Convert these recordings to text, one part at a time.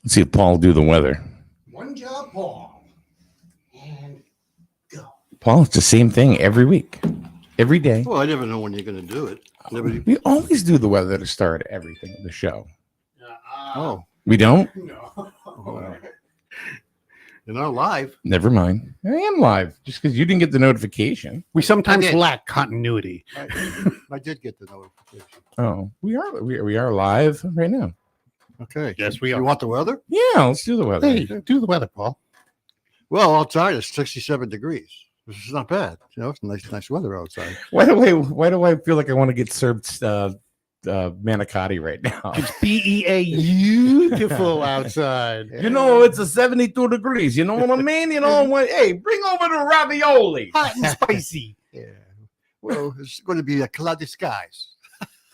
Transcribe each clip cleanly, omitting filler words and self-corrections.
Let's see if Paul will do the weather. One job, Paul. And go. Paul, it's the same thing every week, every day. Well, I never know when you're going to do it. We always do the weather to start everything, the show. Oh, We don't? No. you're not live. Never mind. I am live just because you didn't get the notification. We sometimes did. lack continuity. I did get the notification. Oh, we are live right now. Okay. Yes, we You are. want the weather? Yeah, let's do the weather. Hey, do the weather, Paul. Well, outside it's 67 degrees. This is not bad. You know, it's nice weather outside. Why do I feel like I want to get served manicotti right now? It's beautiful outside. You know, it's a 72 degrees. You know what I mean? You know what? Hey, bring over the ravioli. Hot and spicy. Yeah. Well, it's going to be a cloudy skies.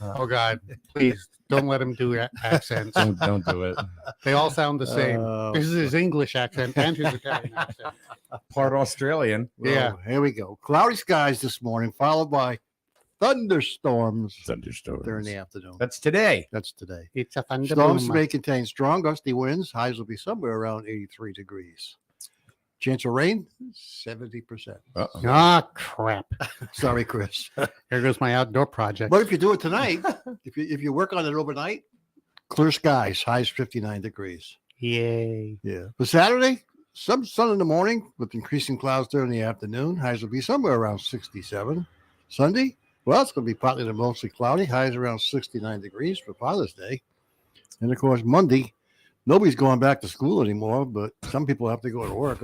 Oh, God. Please don't let him do accents. Don't do it. They all sound the same. Oh. This is his English accent and his Italian accent. Part Australian. Yeah. Well, here we go. Cloudy skies this morning, followed by thunderstorms Thunderstorms. during the afternoon. That's today. That's today. It's a Storms thunderstorm. may contain strong gusty winds. Highs will be somewhere around 83 degrees. Chance of rain, 70%. Uh-oh. Ah, crap. Sorry, Chris. Here goes my outdoor project. But if you do it tonight, if you work on it overnight, clear skies, highs 59 degrees. Yay. Yeah. For Saturday, some sun in the morning with increasing clouds during the afternoon. Highs will be somewhere around 67. Sunday, well, it's going to be partly to mostly cloudy. Highs around 69 degrees for Father's Day. And of course, Monday, nobody's going back to school anymore, but some people have to go to work.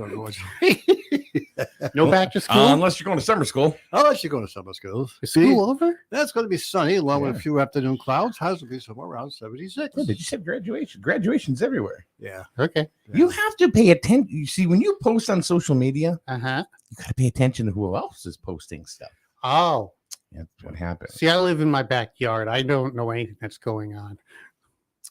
No back to school? Unless you're going to summer school. Unless you're going to summer schools. Is school over? That's going to be sunny along with Yeah. a few afternoon clouds. Highs will be somewhere around 76. Yeah, they just have graduation. Graduation's everywhere. Yeah. Okay. You have to pay attention. You see, when you post on social media, Uh-huh. you got to pay attention to who else is posting stuff. Oh. That's what happens. See, I live in my backyard. I don't know anything that's going on.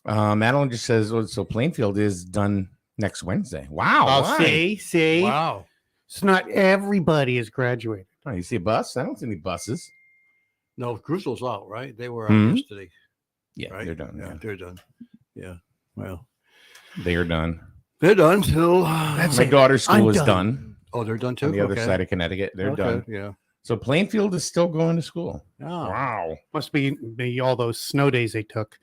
Madeline just says, oh, so Plainfield is done next Wednesday. Wow. Oh, why? see? Wow. It's not everybody is graduated. Oh, you see a bus? I don't see any buses. No, Crusoe's out, right? They were out Mhm. yesterday. Yeah, Right? they're done. Yeah, Yeah. they're done. Yeah. Well, They are done. they're done till. That's My it. daughter's school I'm is done. done Oh, they're done too. on the other Okay. side of Connecticut. They're Okay, done. Yeah. So Plainfield is still going to school. Oh. Wow. Must be all those snow days they took.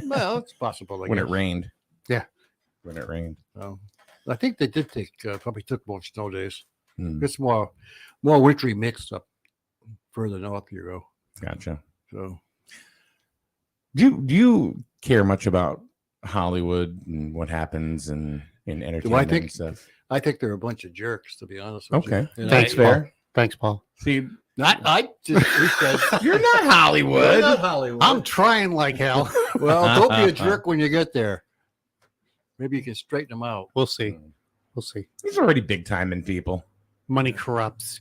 Well, it's possible. I When it guess. rained. Yeah. When it rained. Oh. I think they did take probably took more snow days. Hmm, It's more wintry mix up further north you go. gotcha. So Do you care much about Hollywood and what happens in entertainment think- and stuff? I think they're a bunch of jerks, to be honest with Okay. you. And Thanks, I- Paul. Thanks, Paul. See, I just we said you're not Hollywood. we're not Hollywood. I'm trying like hell. Well, don't be a jerk when you get there. Maybe you can straighten them out. We'll see. We'll see. He's already big time in people. Money corrupts.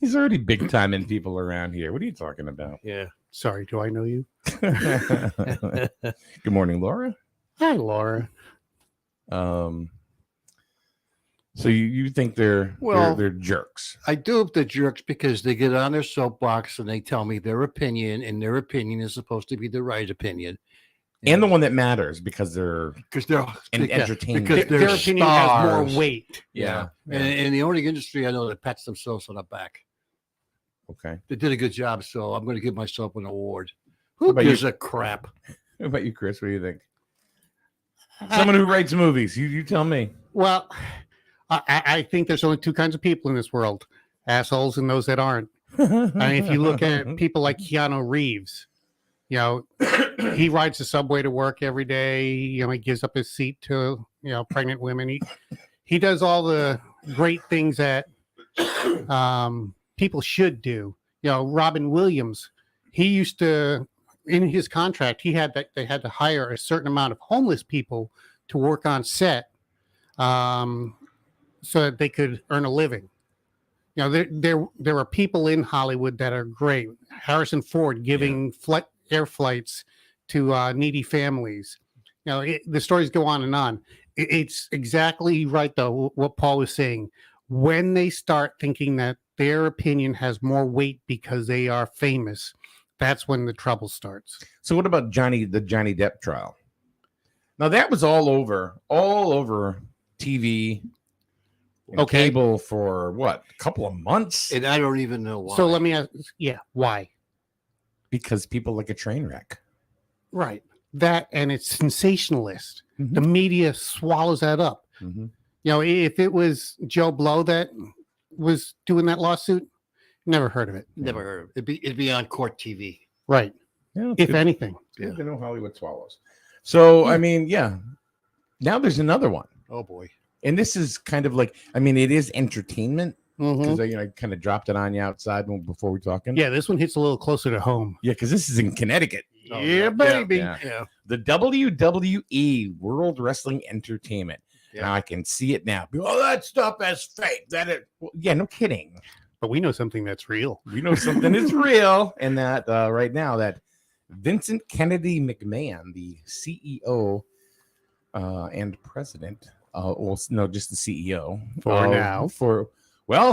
He's already big time in people around here. What are you talking about? Yeah. Sorry, do I know you? Good morning, Laura. Hi, Laura. So you think they're jerks? I do have the jerks because they get on their soapbox and they tell me their opinion, and their opinion is supposed to be the right opinion. And the one that matters because they're Because they're entertainment. because Their they're opinion has stars. more weight. yeah. And the only industry I know that pats themselves on the back. Okay. They did a good job, so I'm going to give myself an award. What Who about gives you? a crap? What about you, Chris? What do you think? Someone who writes movies. You tell me. Well, I think there's only two kinds of people in this world: assholes and those that aren't. I mean, if you look at people like Keanu Reeves, you know, he rides the subway to work every day. You know, he gives up his seat to pregnant women. He does all the great things that people should do. You know, Robin Williams, he used to, in his contract, they had to hire a certain amount of homeless people to work on set, so that they could earn a living. You know, there are people in Hollywood that are great. Harrison Ford giving air flights to needy families. You know, the stories go on and on. It's exactly right, though, what Paul was saying. When they start thinking that their opinion has more weight because they are famous, that's when the trouble starts. So what about the Johnny Depp trial? Now that was all over TV and Okay. cable for what, a couple of months? And I don't even know why. So let me ask, why? Because people like a train wreck. Right. That, and it's sensationalist. Mhm. The media swallows that up. Mhm. You know, if it was Joe Blow that was doing that lawsuit, never heard of it. Never heard of it. It'd be on court TV. Right. Yeah, If anything. good to know Hollywood swallows. So Yeah. I mean, now there's another one. Oh boy. And this is kind of like, I mean, it is entertainment Mhm. because I kind of dropped it on you outside before we talking. Yeah, this one hits a little closer to home. Yeah, because this is in Connecticut. Oh, yeah, baby. Yeah. Yeah. The WWE World Wrestling Entertainment. Yeah. Now I can see it now. Oh, that stuff is fake. Yeah, no kidding. But we know something that's real. We know something is real, and that right now that Vincent Kennedy McMahon, the CEO and president, just the CEO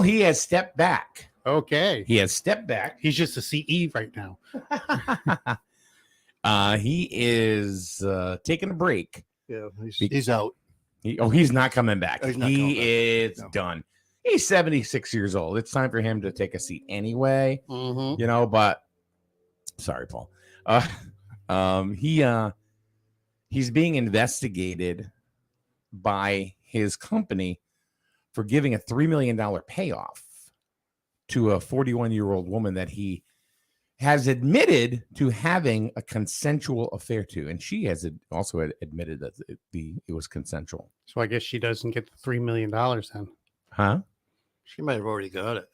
he has stepped back. Okay. He has stepped back. He's just a CE right now. He is taking a break. Yeah. He's out. He's not coming back. He's not coming back. Is No. done. He's 76 years old. It's time for him to take a seat anyway. Mm-hmm. But sorry, Paul. He's being investigated by his company for giving a $3 million payoff to a 41-year-old woman that he has admitted to having a consensual affair to, and she has also admitted that it was consensual. So I guess she doesn't get the $3 million then. Huh? She might have already got it.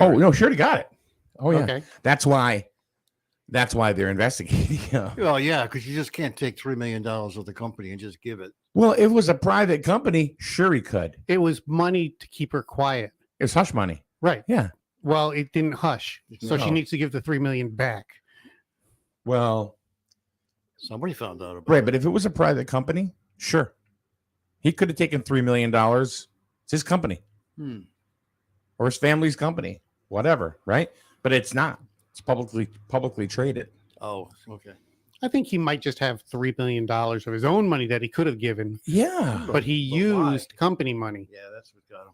Oh no, she already got it. Oh yeah, Okay. that's why they're investigating. Well, yeah, because you just can't take $3 million of the company and just give it. Well, if it was a private company, sure he could. It was money to keep her quiet. It's hush money. Right. Yeah. Well, it didn't hush. So she No. needs to give the $3 million back. Well, Somebody found out about right, it. but if it was a private company, sure, he could have taken $3 million. It's his company or his family's company, whatever, right? But it's not. It's publicly traded. Oh, okay. I think he might just have $3 million of his own money that he could have given, Yeah. but he But why? used company money. Yeah, that's what got him.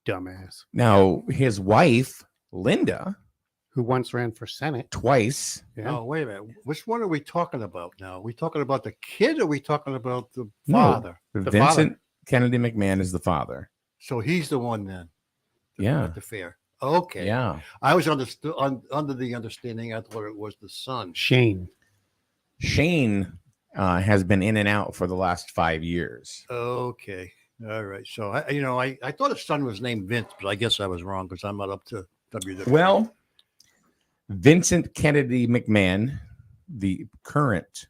Dumbass. Now his wife, Linda, Who once ran for Senate. twice. Yeah. Oh, wait a minute. Which one are we talking about now? Are we talking about the kid or are we talking about the No. father? The Vincent Kennedy McMahon is the father. So he's the one then. Yeah. At the fair. Okay. Yeah. I was under the understanding I thought it was the son. Shane. Shane has been in and out for the last 5 years. Okay. All right. So I thought his son was named Vince, but I guess I was wrong because I'm not up to WWE. Well, Vincent Kennedy McMahon, the current,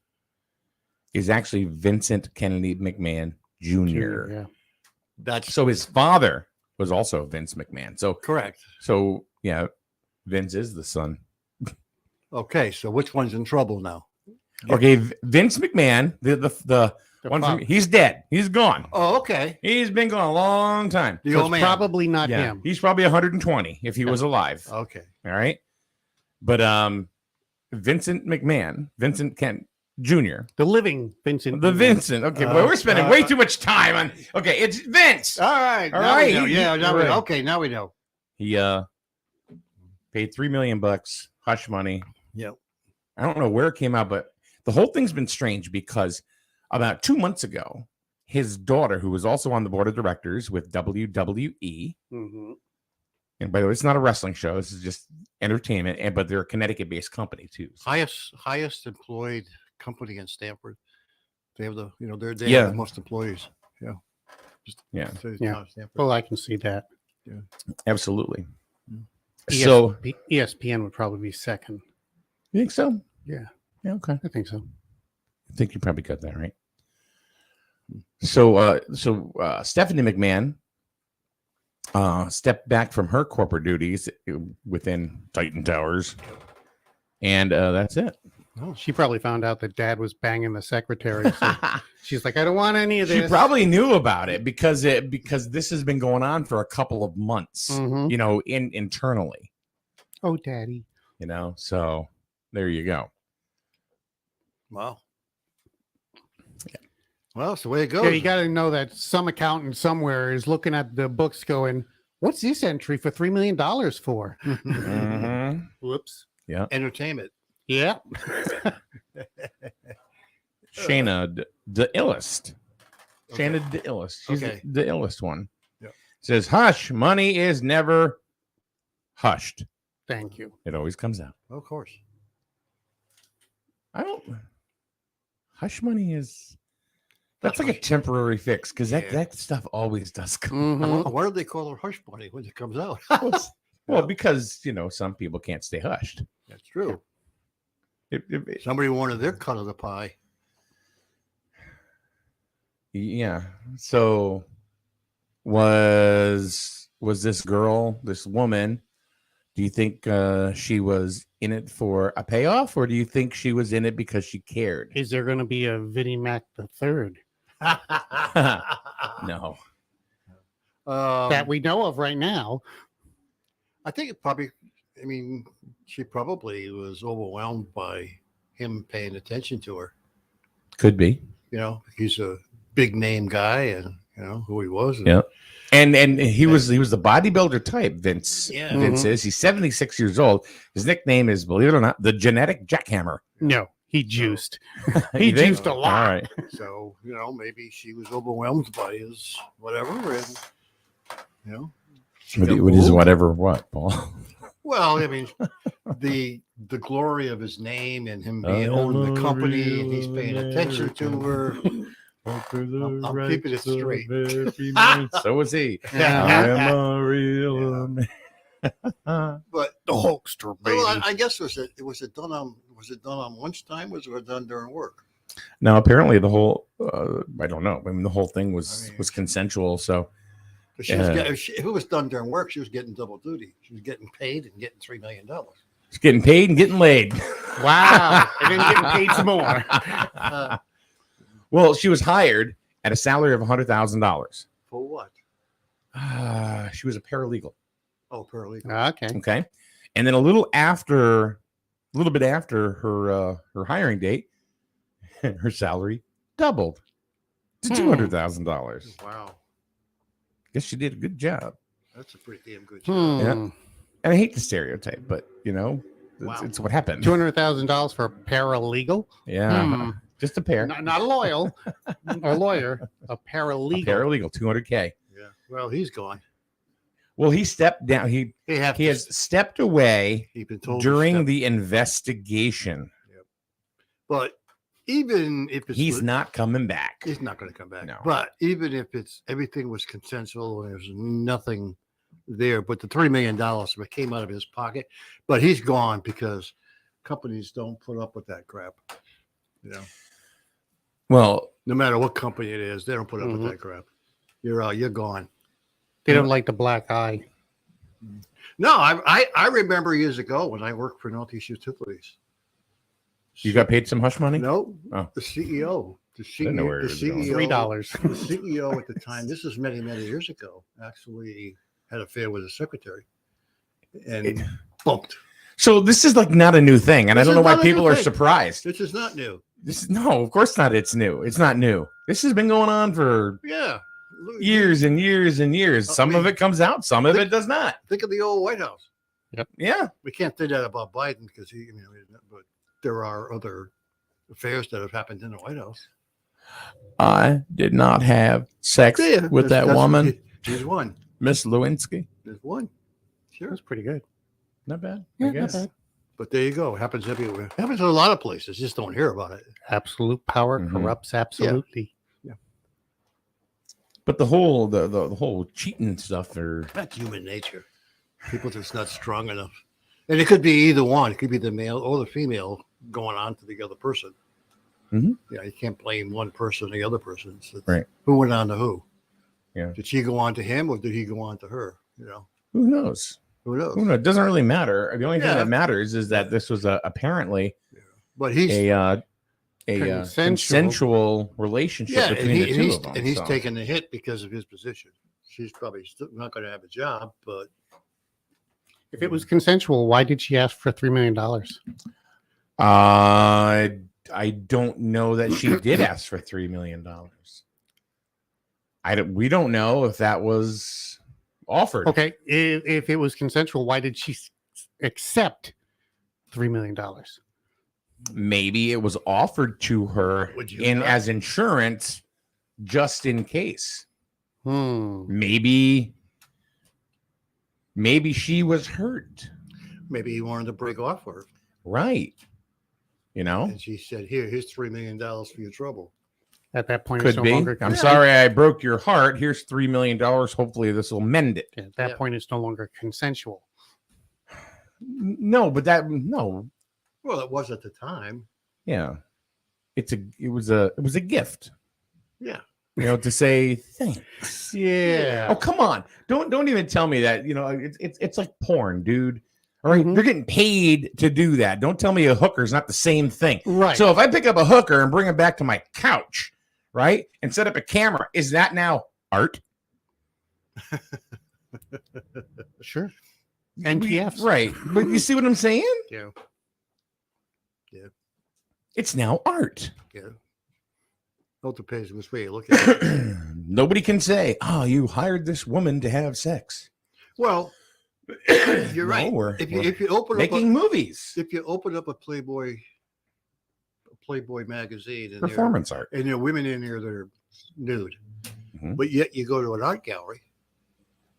is actually Vincent Kennedy McMahon Jr. Yeah. That's So his father was also Vince McMahon. correct. So yeah, Vince is the son. Okay. So which one's in trouble now? Okay, Vince McMahon, the one from, he's dead. He's gone. Oh, okay. He's been gone a long time. The So old it's man. probably not Yeah, him. he's probably 120 if he was alive. Okay. All right, but Vincent McMahon, Vincent Kent Jr., The living Vincent. the Vincent. Okay, but we're spending way too much time on. Okay, it's Vince. All right. All now right, we know. he- Yeah. he- Now we right. know. Okay. Now we know. He paid $3 million hush money. Yep. I don't know where it came out, but the whole thing's been strange because about 2 months ago, his daughter, who was also on the board of directors with WWE, Mhm. and by the way, it's not a wrestling show. This is just entertainment, but they're a Connecticut-based company too. So- Highest employed company in Stanford. They have the they Yeah. have the most employees. Yeah. Yeah. Yeah. Stanford. Well, I can see that. Absolutely. Mm. So, ESPN would probably be second. you think so? Yeah. Yeah. Okay. I think so. I think you probably got that right. So Stephanie McMahon stepped back from her corporate duties within Titan Towers, and that's it. She probably found out that dad was banging the secretary. So she's like, I don't want any of She this. probably knew about it because this has been going on for a couple of months, Mhm. internally, Oh, daddy. so there you go. Wow. Well, it's the way it goes. Yeah, you got to know that some accountant somewhere is looking at the books going, what's this entry for $3 million for? Mhm. Whoops. Yeah. Entertainment. Yeah. Shayna, the illest. Okay. Shayna, the illest. She's Okay. the illest one. Yep. Says, hush, money is never hushed. Thank you. It always comes out. Of course. Hush money is, that's like a temporary fix because Yeah. that stuff always does come. Mhm. Why do they call it hush money when it comes out? Well, because, some people can't stay hushed. That's true. It- Somebody wanted their cut of the pie. yeah. So was this girl, this woman, do you think she was in it for a payoff, or do you think she was in it because she cared? Is there going to be a Vinnie Mac the third No. that we know of right now? I think it probably, she probably was overwhelmed by him paying attention to her. Could be. He's a big name guy and, who he was. And Yeah. And he was the bodybuilder type, Vince. Yeah. Vince is. He's 76 years old. His nickname is, believe it or not, the Genetic Jackhammer. No, he juiced. You He think? juiced a lot. All right. So, maybe she was overwhelmed by his whatever. And, she got What is moved. whatever what, Paul? Well, the glory of his name and him being owning the company and he's paying attention to her. I'm keeping it straight. So was he. Yeah. I am a real man. But The Hulkster, baby. well, I guess was it done on lunchtime? Was it done during work? Now, apparently, the whole I don't know. The whole thing was consensual. So She was getting, if it was done during work, she was getting double duty. She was getting paid and getting $3 million. she's getting paid and getting laid. Wow. And then getting paid some more. Well, she was hired at a salary of $100,000. For what? She was a paralegal. Oh, paralegal. Okay. Okay, and then a little bit after her hiring date, her salary doubled to $200,000. Wow, Guess she did a good job. that's a pretty damn good job. Yeah. And I hate the stereotype, but it's what happened. $200,000 for a paralegal? Yeah, just a pair. Not a lawyer, a paralegal. A paralegal, $200K. Yeah. Well, he's gone. Well, he stepped down. He has stepped away He's been told during the investigation. But even if it's He's not coming back. he's not going to come back. No. But even if everything was consensual and there's nothing there, but the $3 million that came out of his pocket, but he's gone because companies don't put up with that crap. Well, No matter what company it is, they don't put up with that crap. You're gone. They don't like the black eye. No, I remember years ago when I worked for Northeast Utilities. you got paid some hush money? No, Oh. the CEO, Didn't know where the he was going. CEO, $3. the CEO at the time. This is many years ago. Actually, had an affair with a secretary, and bumped. So this is like not a new thing, and I This don't is know why not a new people are thing. surprised. This is not new. No, of course not. It's new. It's not new. This has been going on for Yeah, years and years and years. Some of it comes out, some of it does not. Think of the old White House. Yeah. We can't say that about Biden because but there are other affairs that have happened in the White House. I did not have sex Yeah, with that that's- woman, He's one. Miss Lewinsky. There's one. Sure. That's pretty good. Not bad. Yeah, I not guess. bad. But there you go. It happens everywhere. It happens in a lot of places. Just don't hear about it. Absolute power Mhm. corrupts absolutely. But the whole the whole cheating stuff, or That's human nature. People just not strong enough. And it could be either one. It could be the male or the female going on to the other person. Mhm. Yeah, you can't blame one person or the other person. It's Right. Who went on to who? Yeah. Did she go on to him or did he go on to her? who knows? Who knows? Who knows? It doesn't really matter. The only thing Yeah. that matters is that this was apparently But he's a consensual relationship yeah, between the two of them. and he's so. taking the hit because of his position. She's probably still not going to have a job, but If it was consensual, why did she ask for $3 million? I I don't know that she did ask for $3 million. We don't know if that was offered. Okay, if it was consensual, why did she accept $3 million? Maybe it was offered to her Would you in not? as insurance just in case. Hmm. Maybe she was hurt. Maybe he wanted to break off with her. Right. You know? And she said, here's $3 million for your trouble. At that point, it's Could no be. longer. I'm sorry I broke your heart. Here's $3 million. Hopefully this will mend it. At that Yeah. point, it's no longer consensual. No, but no. Well, it was at the time. Yeah. It was a gift. Yeah. You know, to say thanks. Yeah. Oh, come on. Don't even tell me that, you know, it's like porn, dude. All right, Mhm. You're getting paid to do that. Don't tell me a hooker's not the same thing. Right. So if I pick up a hooker and bring him back to my couch, right, and set up a camera, is that now art? Sure. NTFs. Right. But you see what I'm saying? Yeah. It's now art. Yeah. It depends which way you look at it. Nobody can say, oh, you hired this woman to have sex. Well, you're right. We're If you open making movies. if you open up a Playboy magazine and Performance art. there are women in there that are nude, Mhm. but yet you go to an art gallery,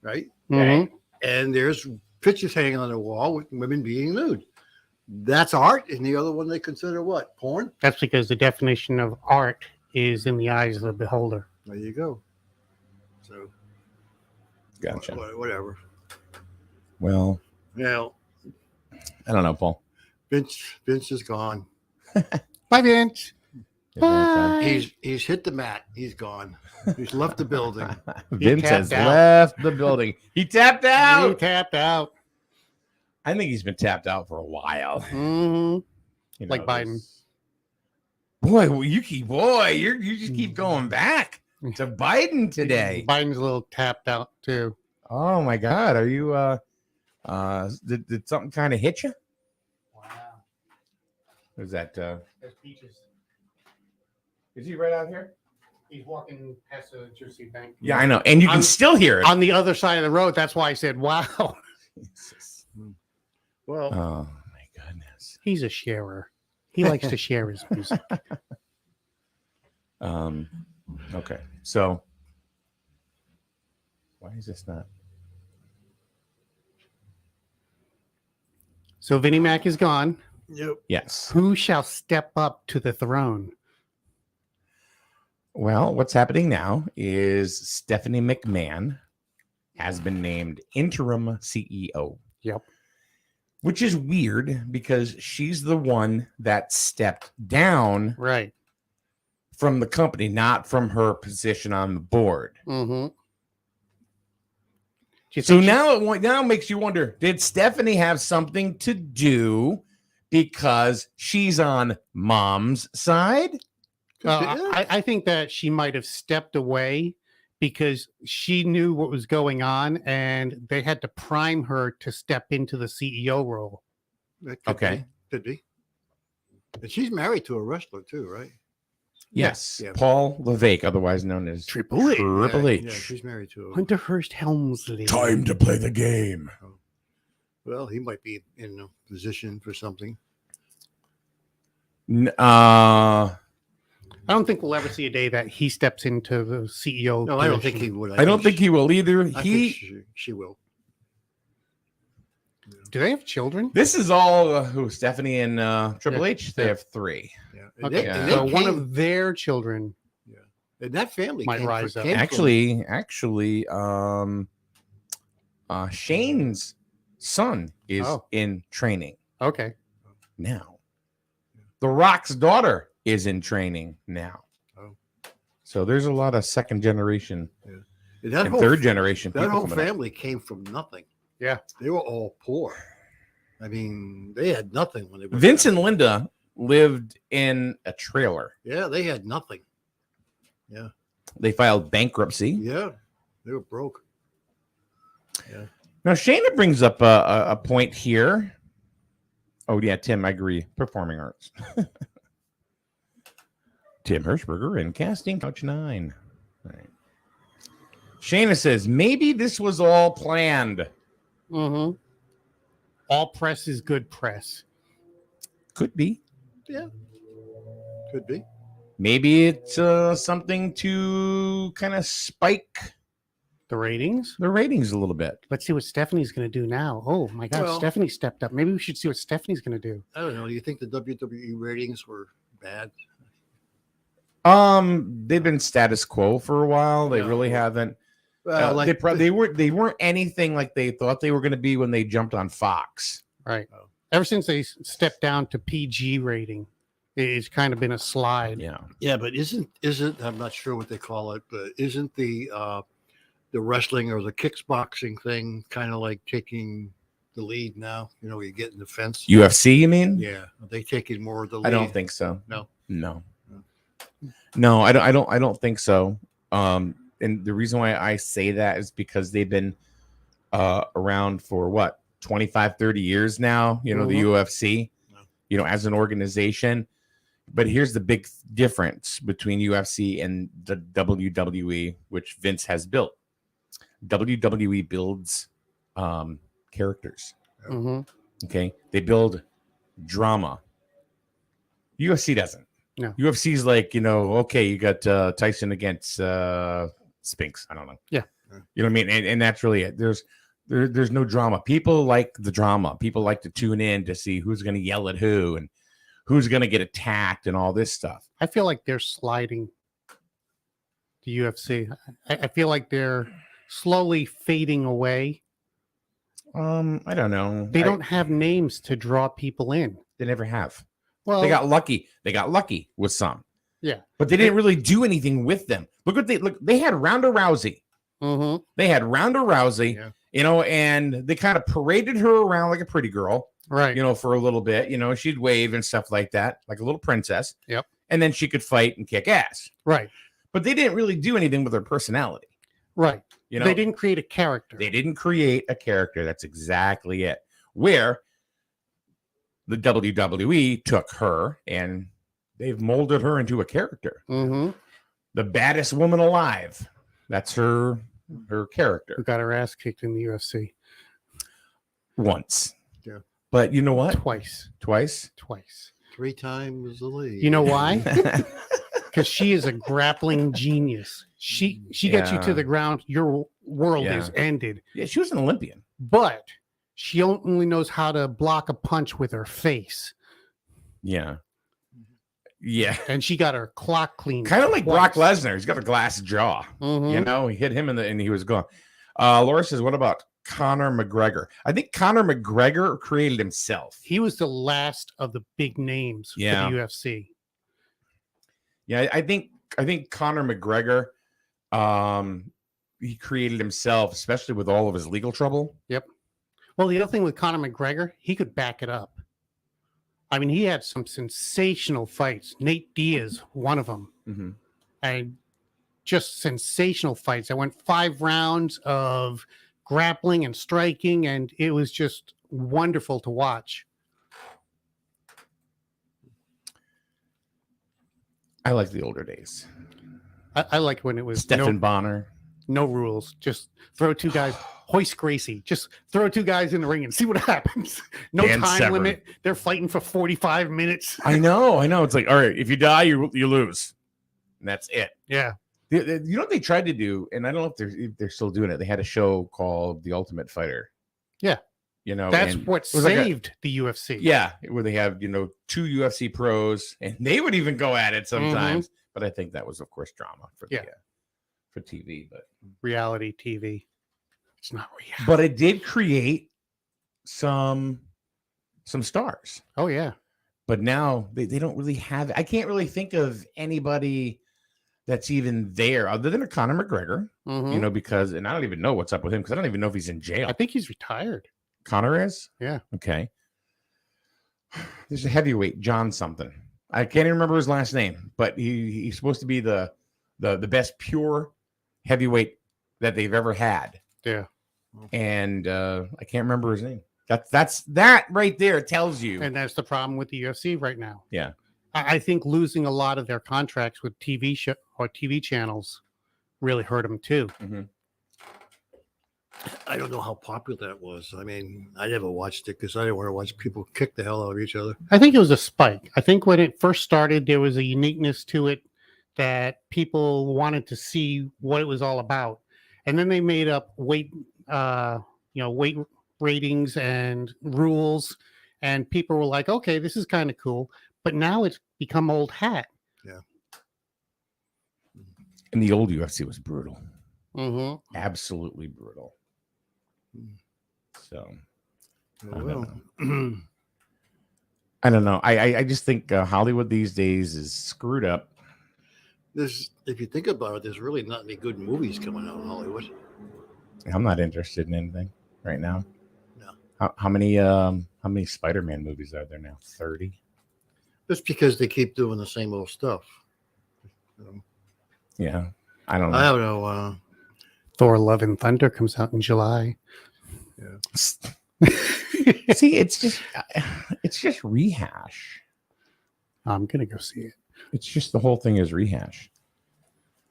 right? Mhm. And there's pictures hanging on the wall with women being nude. That's art, and the other one they consider what? Porn? That's because the definition of art is in the eyes of the beholder. There you go. So Gotcha. whatever. Well, Now I don't know, Paul. Vince is gone. Bye, Vince. Bye. He's hit the mat. He's gone. He's left the building. Vince has tapped out. left the building. He tapped He out. tapped out. I think he's been tapped out for a while. Mhm. You Like Biden. this- Boy, you just keep going back to Biden today. Biden's a little tapped out too. Oh my God, are you? Did something kind of hit you? Wow. Was that? There's peaches. Is he right out here? He's walking past the Jersey Bank. Yeah, I know, and you can I'm- still hear it. On the other side of the road. That's why I said, wow. Jesus. Well, Oh my goodness. He's a sharer. He likes to share his music. Okay, so why is this not? So Vinnie Mac is gone. yep. Yes. Who shall step up to the throne? Well, what's happening now is Stephanie McMahon has been named interim CEO. Yep. Which is weird because she's the one that stepped down Right. from the company, not from her position on the board. Mm-hmm. So now it makes you wonder, did Stephanie have something to do because she's on mom's side? I think that she might have stepped away because she knew what was going on and they had to prime her to step into the CEO role. That could Okay. be. Could be. And she's married to a wrestler too, right? Yes. Yeah. Paul Levesque, otherwise known as Triple H. Triple H. Yeah, she's married to a. Hunter Hearst Helmsley. Time to play the game. Well, he might be in a position for something. I don't think we'll ever see a day that he steps into the CEO. No, I don't position. think he would. I don't think he will either. I He think she will. Do they have children? This is all who Stephanie and Triple H. They Yeah. have 3. Yeah. Okay, and so they one came- of their children. and that family might came rise up. came from- Actually, Shane's son is Oh. in training Okay. now. The Rock's daughter is in training now. Oh. So there's a lot of second generation and that and whole third generation that people whole coming up. family came from nothing. Yeah. They were all poor. I mean, they had nothing when they were Vince and Linda lived in a trailer. yeah, they had nothing. They filed bankruptcy. Yeah, they were broke. Now, Shayna brings up a point here. Oh, yeah, Tim, I agree. Performing arts. Tim Hirschberger and Casting Couch 9. All right. Shayna says, maybe this was all planned. Mm-hmm. All press is good press. Could be. Yeah. Could be. Maybe it's something to kind of spike The ratings. the ratings a little bit. Let's see what Stephanie's going to do now. Oh my God, Well- Stephanie stepped up. Maybe we should see what Stephanie's going to do. I don't know. Do you think the WWE ratings were bad? They've been status quo for a while. They No. really haven't. Well, They weren't anything like they thought they were going to be when they jumped on Fox. Right. Oh. Ever since they stepped down to PG rating, it's kind of been a slide. Yeah. yeah, but isn't I'm not sure what they call it, but isn't the wrestling or the kickboxing thing kind of like taking the lead now? You know, you get in the fence. UFC, you mean? Yeah, are they taking more of the lead? I don't think so. No. No, I don't think so. And the reason why I say that is because they've been around for what, 25, 30 years now, the UFC, as an organization. But here's the big difference between UFC and the WWE, which Vince has built. WWE builds characters. Mm-hmm. Okay. They build drama. UFC doesn't. No. UFC's like, okay, you got Tyson against Spinks. I don't know. Yeah. You know what I mean? And that's really it. There's no drama. People like the drama. People like to tune in to see who's going to yell at who and who's going to get attacked and all this stuff. I feel like they're sliding the UFC. I feel like they're slowly fading away. I don't know. They don't have names to draw people in. They never have. Well, They got lucky. They got lucky with some. Yeah. But they didn't really do anything with them. They had Ronda Rousey. Mm-hmm. They had Ronda Rousey, Yeah. And they kind of paraded her around like a pretty girl, Right. for a little bit. She'd wave and stuff like that, like a little princess. Yep. And then she could fight and kick ass. Right. But they didn't really do anything with her personality. Right. They They didn't create a character. They didn't create a character. That's exactly it. Where the WWE took her and they've molded her into a character. Mm-hmm. The baddest woman alive. That's her character. Who got her ass kicked in the UFC Once. Yeah. But you know what? twice. Twice? 3 times the lead. You know why? Because she is a grappling genius. She gets you Yeah. to the ground. Your world Yeah. is ended. Yeah, she was an Olympian. But she only knows how to block a punch with her face. Yeah. Yeah. And she got her clock clean. Kind of like Brock twice. Lesnar. He's got a glass jaw. Mhm. He hit him and he was gone. Laura says, what about Conor McGregor? I think Conor McGregor created himself. He was the last of the big names Yeah. for the UFC. Yeah, I think Conor McGregor, he created himself, especially with all of his legal trouble. Well, the other thing with Conor McGregor, he could back it up. I mean, he had some sensational fights. Nate Diaz, one of them. Mm-hmm. And just sensational fights. I went 5 rounds of grappling and striking, and it was just wonderful to watch. I like the older days. I like when it was Stephen Bonner. no rules. Just throw 2 guys. Hoist Gracie. Just throw 2 guys in the ring and see what happens. No Dan time Severn. limit. They're fighting for 45 minutes. I know. It's like, all right, if you die, you lose. And that's it. Yeah. You know what they tried to do, and I don't know if they're still doing it. They had a show called The Ultimate Fighter. Yeah. Oh, That's and what it was like a- saved the UFC. Yeah, where they have 2 UFC pros, and they would even go at it sometimes. But I think that was, of course, drama for for TV. But Reality TV. It's not reality. but it did create some stars. Oh, yeah. But now they don't really have. I can't really think of anybody that's even there other than a Conor McGregor. Mhm. Because, and I don't even know what's up with him because I don't even know if he's in jail. I think he's retired. Conor is? Yeah. Okay. There's a heavyweight, John something. I can't even remember his last name, but he's supposed to be the best pure heavyweight that they've ever had. Yeah. And I can't remember his name. That right there tells you. And that's the problem with the UFC right now. Yeah. I think losing a lot of their contracts with TV show or TV channels really hurt them too. Mhm. I don't know how popular that was. I mean, I never watched it because I didn't want to watch people kick the hell out of each other. I think it was a spike. I think when it first started, there was a uniqueness to it that people wanted to see what it was all about, and then they made up weight ratings and rules, and people were like, okay, this is kind of cool. But now it's become old hat. And the old UFC was brutal. Mm-hmm. Absolutely brutal. So Oh, I don't well. know. I don't know. I just think Hollywood these days is screwed up. If you think about it, there's really not any good movies coming out in Hollywood. I'm not interested in anything right now. No. How many Spider-Man movies are there now? 30? Just because they keep doing the same old stuff. Yeah. I don't know. I don't know. Thor: Love and Thunder comes out in July. See, it's just rehash. I'm gonna go see it. It's just the whole thing is rehash.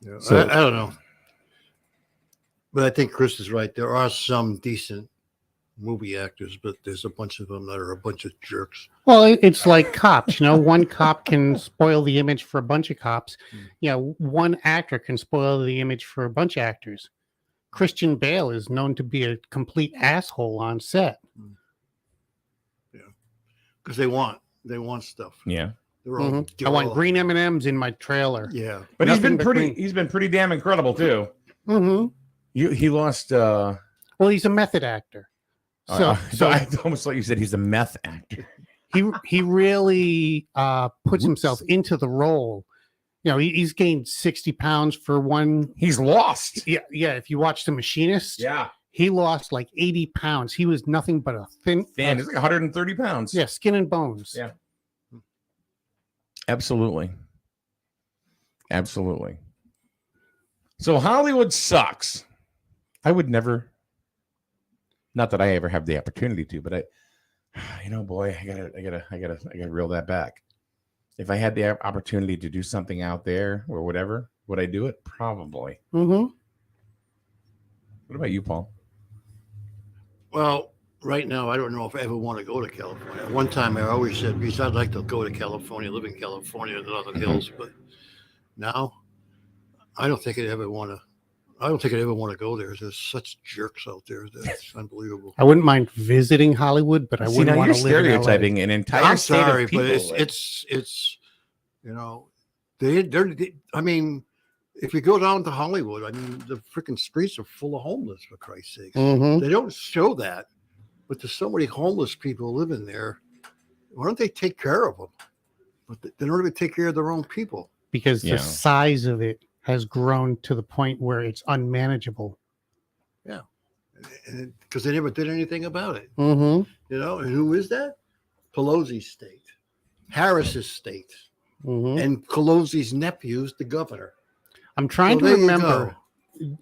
Yeah, So- I don't know. But I think Chris is right. There are some decent movie actors, but there's a bunch of them that are a bunch of jerks. Well, it's like cops. One cop can spoil the image for a bunch of cops. One actor can spoil the image for a bunch of actors. Christian Bale is known to be a complete asshole on set. Yeah, because they want stuff. Yeah. They're all, Mhm. I want green M&Ms in my trailer. Yeah, But Nothing but green. he's been pretty damn incredible too. Mm-hmm. He lost Well, he's a method actor. So I almost thought you said he's a meth actor. he really puts himself into the role. He's gained 60 pounds for one. He's lost. Yeah. If you watch The Machinist, Yeah. he lost like 80 pounds. He was nothing but a thin. He's like 130 pounds. Yeah, skin and bones. Yeah. Absolutely. Absolutely. So Hollywood sucks. I would never, not that I ever have the opportunity to, but boy, I gotta reel that back. If I had the opportunity to do something out there or whatever, would I do it? Probably. Mm-hmm. What about you, Paul? Well, right now, I don't know if I ever want to go to California. One time, I always said, because I'd like to go to California, live in California, and other hills. But now, I don't think I'd ever want to go there. There's such jerks out there that's unbelievable. I wouldn't mind visiting Hollywood, but I See, wouldn't now want you're to live in LA. stereotyping an entire I'm state sorry, of people. but it's they're I mean, if you go down to Hollywood, I mean, the freaking streets are full of homeless, for Christ's sakes. Mhm. They don't show that, but there's so many homeless people living there. Why don't they take care of them? But they don't even take care of their own people. Because Yeah. the size of it has grown to the point where it's unmanageable. Because they never did anything about it. Mm-hmm. And who is that? Pelosi's state, Harris's state, Mm-hmm. and Pelosi's nephew's the governor. I'm trying So to there you remember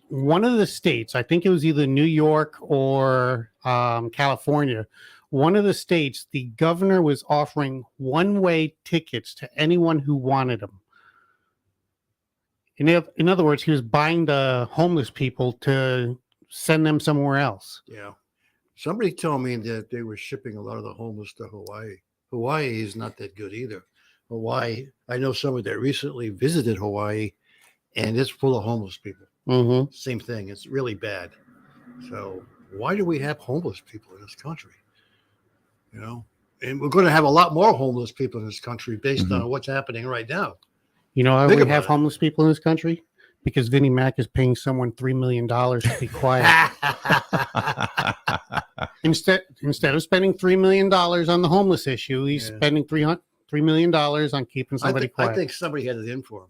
one of the states. I think it was either New York or California. One of the states, the governor was offering one-way tickets to anyone who wanted them. In other words, he was buying the homeless people to send them somewhere else. Yeah. Somebody told me that they were shipping a lot of the homeless to Hawaii. Hawaii is not that good either. Hawaii, I know somebody that recently visited Hawaii, and it's full of homeless people. Mm-hmm. Same thing. It's really bad. So why do we have homeless people in this country? And we're going to have a lot more homeless people in this country based on what's happening right now. You know how Think we about have it. homeless people in this country? Because Vinnie Mac is paying someone $3 million to be quiet. Instead of spending $3 million on the homeless issue, he's spending $3 million on keeping somebody quiet. I think somebody had it in for him.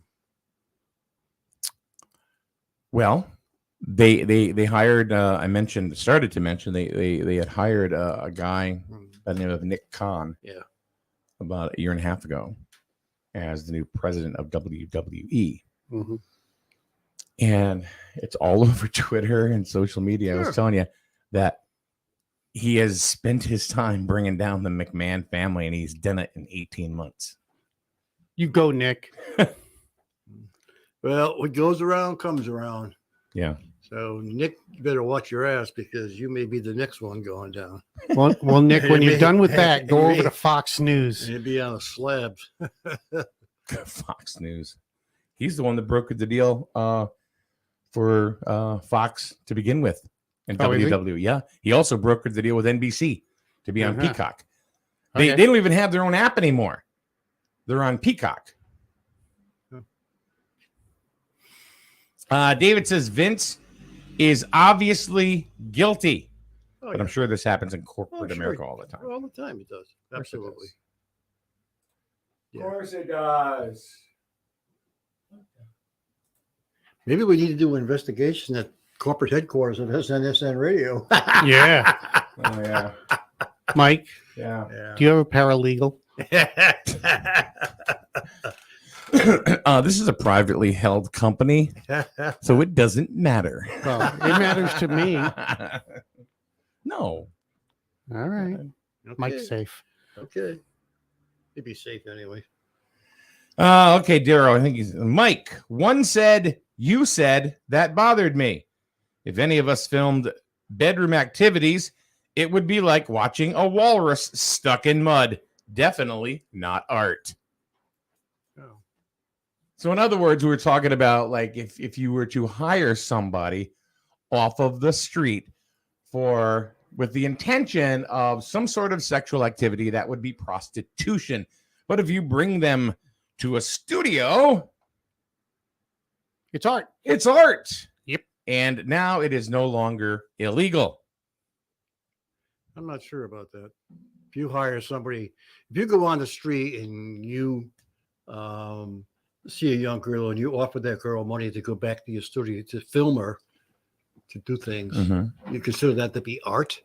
Well, they hired. I started to mention they had hired a guy by the name of Nick Khan. Yeah. About a year and a half ago, as the new president of WWE. Mm-hmm. And it's all over Twitter and social media. I was telling you that he has spent his time bringing down the McMahon family, and he's done it in 18 months. You go, Nick. Well, what goes around comes around. Yeah. So, Nick, you better watch your ass because you may be the next one going down. Well, Nick, when you're done with that, go over Me. to Fox News. It'd be on a slab. Fox News. He's the one that brokered the deal for Fox to begin with and Oh, is he? WWE. Yeah. He also brokered the deal with NBC to be on Uh-huh. Peacock. Okay. They don't even have their own app anymore. They're on Peacock. David says Vince is obviously guilty. Oh, But I'm sure this happens in corporate America all the time. All the time it does. course it Absolutely. does. Yeah. Of course it does. Maybe we need to do an investigation at corporate headquarters of SNSN Radio. Yeah. Oh, yeah. Mike, Yeah. do you have a paralegal? This is a privately held company, so it doesn't matter. Well, it matters to me. No. All right. Okay. Mike's safe. Okay. He'd be safe anyway. Okay, Darrow. I think he's Mike. One said, you said that bothered me. If any of us filmed bedroom activities, it would be like watching a walrus stuck in mud. Definitely not art. Oh. So, in other words, we were talking about like if you were to hire somebody off of the street with the intention of some sort of sexual activity, that would be prostitution. But if you bring them to a studio, It's art. it's art. Yep. And now it is no longer illegal. I'm not sure about that. If you hire somebody, if you go on the street and you see a young girl and you offer that girl money to go back to your studio to film her, to do things, you consider that to be art?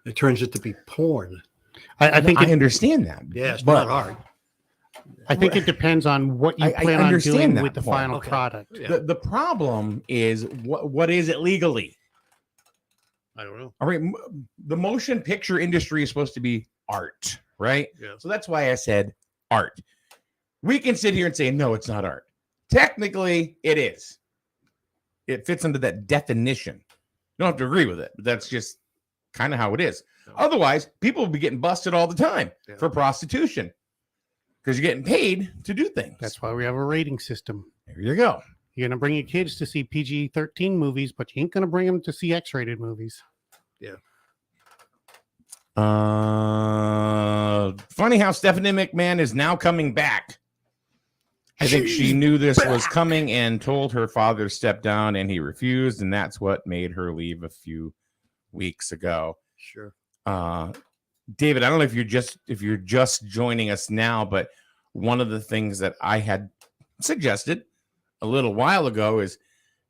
It turns it to be porn. I think I understand that. Yeah, it's but not art. I think it depends on what you I plan on understand doing that with the point. final Okay. product. Yeah. the problem is what is it legally? I don't know. All right, the motion picture industry is supposed to be art, right? Yeah. So that's why I said art. We can sit here and say, no, it's not art. Technically, it is. It fits under that definition. You don't have to agree with it, but that's just kind of how it is. No. Otherwise, people will be getting busted all the time Yeah. for prostitution because you're getting paid to do things. That's why we have a rating system. There you go. You're going to bring your kids to see PG-13 movies, but you ain't going to bring them to see X-rated movies. Funny how Stephanie McMahon is now coming back. I think she knew this was coming and told her father to step down, and he refused, and that's what made her leave a few weeks ago. Sure. David, I don't know if you're just joining us now, but one of the things that I had suggested a little while ago is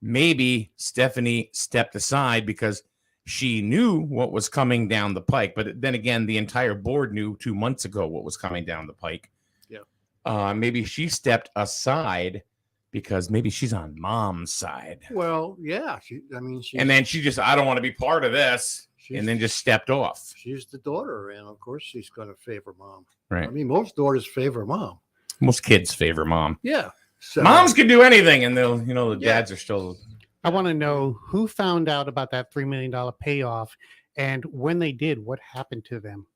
maybe Stephanie stepped aside because she knew what was coming down the pike. But then again, the entire board knew 2 months ago what was coming down the pike. Yeah. Maybe she stepped aside because maybe she's on mom's side. Well, yeah. And then she just, I don't want to be part of this. And then just stepped off. She's the daughter, and of course she's going to favor mom. Right. I mean, most daughters favor mom. Most kids favor mom. Yeah. So, Moms can do anything, and they'll, the dads are still. I want to know who found out about that $3 million payoff, and when they did, what happened to them?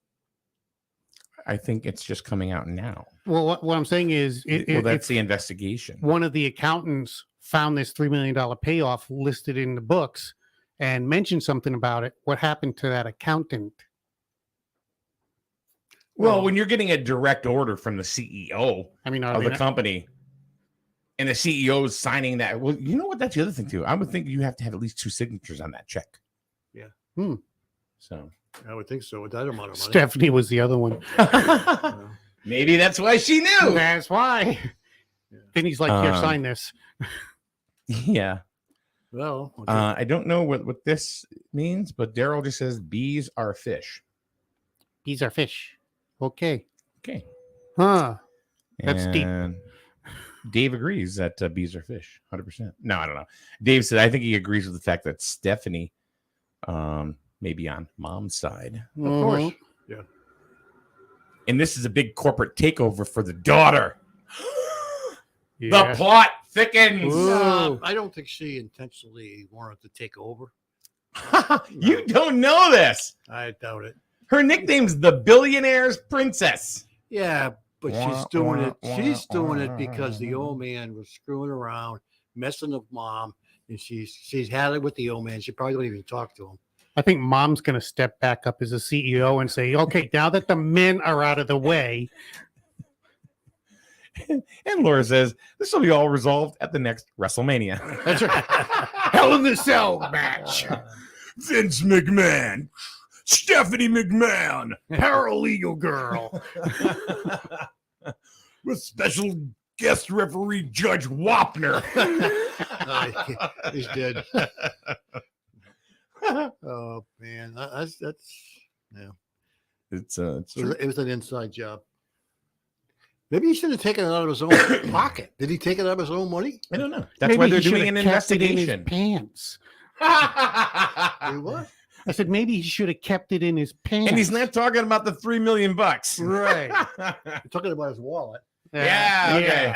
I think it's just coming out now. Well, what I'm saying is, That's the investigation. one of the accountants found this $3 million payoff listed in the books and mentioned something about it. What happened to that accountant? Well, when you're getting a direct order from the CEO I mean, are of they the not- company, and the CEO is signing that, well, you know what? That's the other thing too. I would think you have to have at least 2 signatures on that check. Yeah. So I would think so with that amount of money. Stephanie was the other one. maybe that's why she knew. That's why. Yeah. Then he's like, here, sign this. Yeah. Well, okay. I don't know what this means, but Daryl just says bees are fish. Bees are fish. Okay. Okay. Huh. That's deep. And Dave agrees that bees are fish, 100%. No, I don't know. Dave said, I think he agrees with the fact that Stephanie may be on mom's side. Of course. Yeah. And this is a big corporate takeover for the daughter. Yeah. The plot thickens. I don't think she intentionally wanted to take over. You don't know this. I doubt it. Her nickname's the Billionaire's Princess. Yeah, but she's doing it. She's doing it because the old man was screwing around, messing with mom, and she's had it with the old man. She probably don't even talk to him. I think mom's going to step back up as a CEO and say, okay, now that the men are out of the way. And Laura says, this will be all resolved at the next WrestleMania. That's right. Hell in the Cell match. Vince McMahon, Stephanie McMahon, Paralegal girl. with special guest referee Judge Wapner. He's dead. Oh man, that's yeah. It was an inside job. Maybe he should have taken it out of his own pocket. Did he take it out of his own money? I don't know. That's Maybe why they're he doing should an have kept it in his investigation. pants. Wait, what? I said maybe he should have kept it in his pants. And he's not talking about the $3 million. right. You're talking about his wallet. Yeah, okay.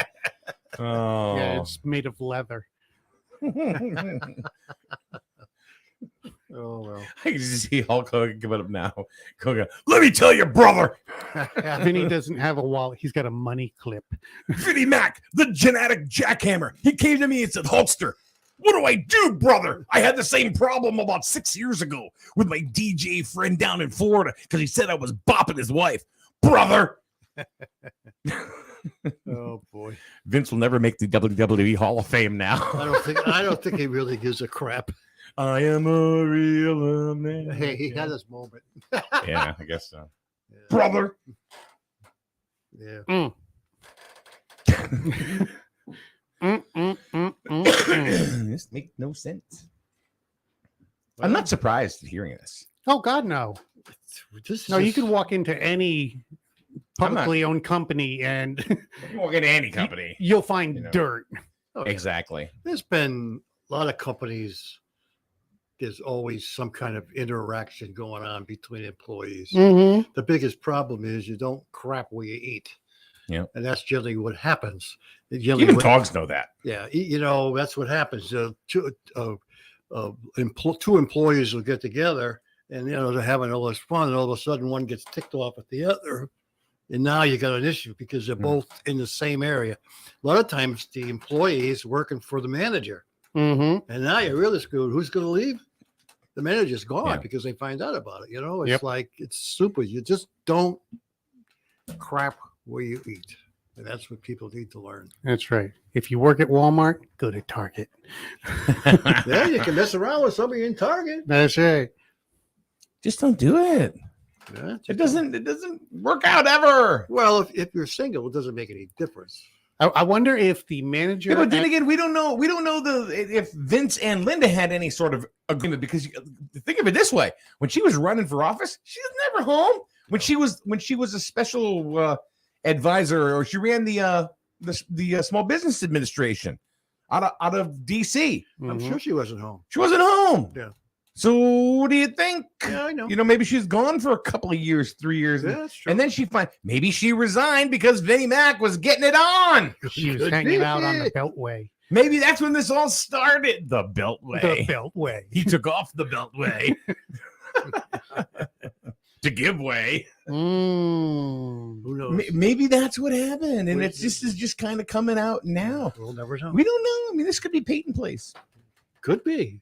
Oh. Yeah, it's made of leather. Oh well. I can just see Hulk Hogan give it up now. Hogan, let me tell you, brother, Vinny doesn't have a wallet. He's got a money clip. Vinnie Mac, the genetic jackhammer. He came to me and said, Hulkster, what do I do, brother? I had the same problem about 6 years ago with my DJ friend down in Florida because he said I was bopping his wife. Brother. Oh boy. Vince will never make the WWE Hall of Fame now. I don't think he really gives a crap. I am a real man. Hey, he had his moment. Yeah, I guess so. Yeah. Brother. Yeah. This makes no sense. I'm not surprised at hearing this. Oh God, no. No, you can walk into any publicly owned company and You can walk into any company. you'll find You know. dirt. Oh, yeah. Exactly. There's been a lot of companies. There's always some kind of interaction going on between employees. Mm-hmm. The biggest problem is you don't crap where you eat. Yeah. And that's generally what happens. Even dogs know that. Yeah, that's what happens. Two employees will get together, and they're having all this fun, and all of a sudden one gets ticked off at the other, and now you got an issue because they're both in the same area. A lot of times the employee is working for the manager, Mm-hmm. and now you're really screwed. Who's going to leave? The manager's gone Yeah. because they find out about it. It's Yep. like it's super. You just don't crap where you eat. And that's what people need to learn. That's right. If you work at Walmart, go to Target. Yeah, you can mess around with somebody in Target. That's right. Just don't do it. Yeah, It doesn't work out ever. Well, if you're single, it doesn't make any difference. I wonder if the manager. Yeah, but then again, we don't know if Vince and Linda had any sort of agreement, because think of it this way: when she was running for office, she was never home. When she was a special advisor, or she ran the Small Business Administration out of DC. I'm Mhm. sure she wasn't home. She wasn't home. Yeah. So what do you think? Yeah, I know. Maybe she's gone for a couple of years, 3 years, Yeah, that's true. and then maybe she resigned because Vinnie Mac was getting it on. She was Could hanging be. out on the Beltway. Maybe that's when this all started. The Beltway. The Beltway. He took off the Beltway to give way. Mm. Who knows? Maybe that's what happened, and Wait, it's just kind of coming out now. We'll never know. We don't know. I mean, this could be Peyton Place. Could be.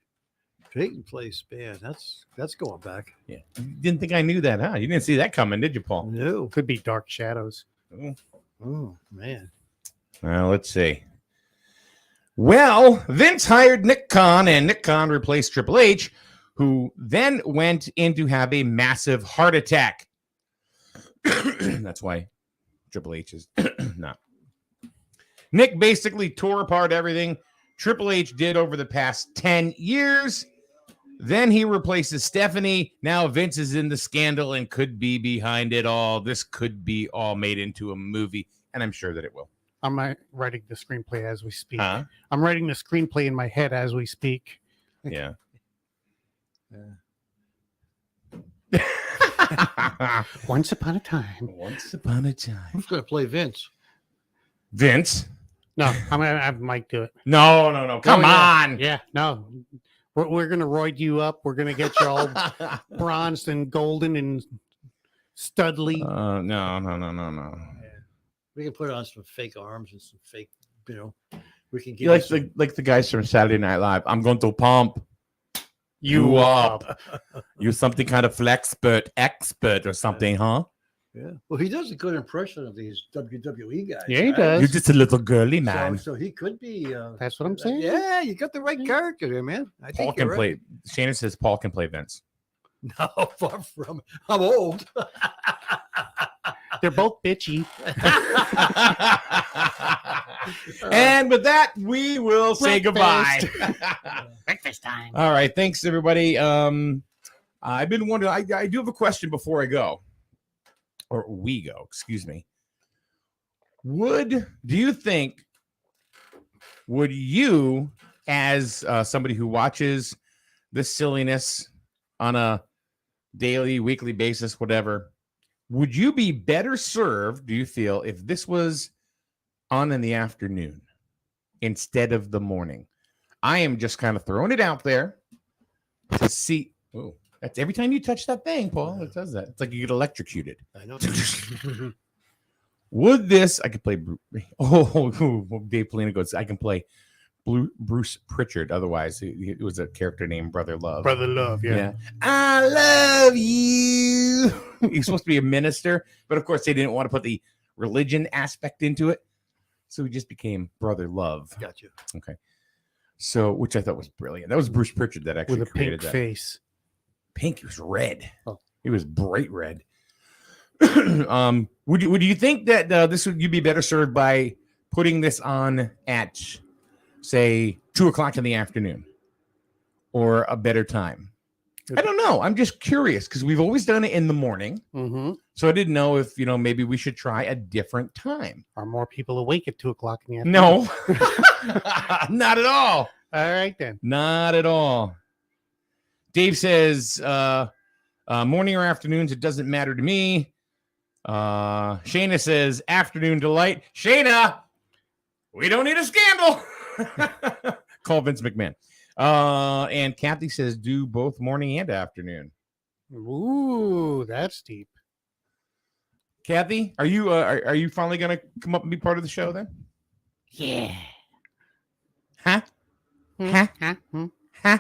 Peyton Place, man. That's going back. Yeah, you didn't think I knew that, huh? You didn't see that coming, did you, Paul? No. Could be Dark Shadows. Oh man. Let's see. Well, Vince hired Nick Khan, and Nick Khan replaced Triple H, who then went in to have a massive heart attack. That's why Triple H is not. Nick basically tore apart everything Triple H did over the past 10 years. Then he replaces Stephanie. Now Vince is in the scandal and could be behind it all. This could be all made into a movie, and I'm sure that it will. I'm writing the screenplay as we speak. Huh? I'm writing the screenplay in my head as we speak. Yeah. Once upon a time. Once upon a time. Who's going to play Vince? Vince? No, I'm gonna have Mike do it. No. Come Oh, yeah. on. Yeah, no. We're gonna roid you up. We're gonna get you all bronzed and golden and studly. No. We can put on some fake arms and some fake, we can You like the guys from Saturday Night Live. I'm going to pump you up. You're something kind of expert or something, huh? Yeah. Well, he does a good impression of these WWE guys. Yeah, he right? does. You're just a little girly man. So he could be. That's what I'm saying. Yeah, you got the right character there, man. I Paul think can you're play. right. Shannon says Paul can play Vince. No, far from it. I'm old. They're both bitchy. And with that, we will say goodbye. Breakfast time. All right. Thanks, everybody. I've been wondering, I do have a question before I go. Or we go, excuse me. Do you think, would you, as somebody who watches this silliness on a daily, weekly basis, whatever, would you be better served, do you feel, if this was on in the afternoon instead of the morning? I am just kind of throwing it out there to see. Oh, that's every time you touch that thing, Paul, it does that. It's like you get electrocuted. I know. Would this, I could play, Dave Polina goes, I can play Bruce Pritchard. Otherwise, it was a character named Brother Love. Brother Love, yeah. I love you. He's supposed to be a minister, but of course they didn't want to put the religion aspect into it. So he just became Brother Love. Gotcha. Okay. So, which I thought was brilliant. That was Bruce Pritchard that actually With a created pink that. face. Pink, it was red. Oh. It was bright red. Would you think that you'd be better served by putting this on at, say, 2:00 in the afternoon, or a better time? I don't know. I'm just curious because we've always done it in the morning. Mm-hmm. So I didn't know if maybe we should try a different time. Are more people awake at 2:00 in the afternoon? No, not at all. All right then. Not at all. Dave says, morning or afternoons, it doesn't matter to me. Shayna says, afternoon delight. Shayna, we don't need a scandal. Call Vince McMahon. And Kathy says, do both morning and afternoon. Ooh, that's deep. Kathy, are you finally going to come up and be part of the show then? Yeah. Huh? Huh? Huh?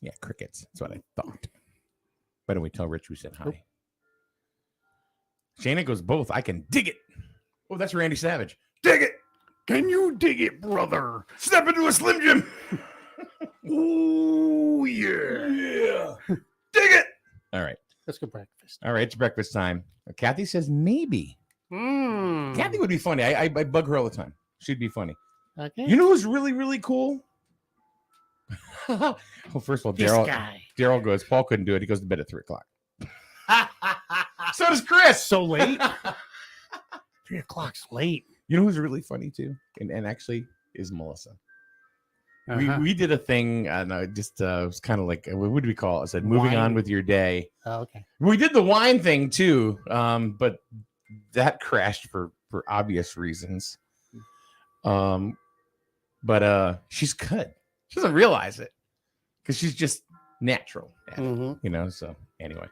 Yeah, crickets. That's what I thought. Why don't we tell Rich we said hi? Shayna goes, both. I can dig it. Oh, that's Randy Savage. Dig it. Can you dig it, brother? Step into a Slim Jim. Ooh, yeah. Yeah. Dig it. All right. Let's go breakfast. All right. It's breakfast time. Kathy says maybe. Kathy would be funny. I bug her all the time. She'd be funny. Okay. You know who's really, really cool? Well, first of all, Daryl goes, Paul couldn't do it. He goes to bed at 3:00. So does Chris. So late. 3:00's late. You know who's really funny too? And actually is Melissa. We did a thing, and it was kind of like, what do we call it? I said, moving on with your day. Oh, okay. We did the wine thing too, but that crashed for obvious reasons. But she's good. She doesn't realize it because she's just natural at it, so anyway.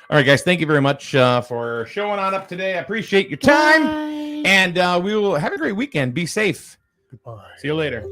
All right, guys, thank you very much for showing on up today. I appreciate your time. Bye. And we will have a great weekend. Be safe. Goodbye. See you later.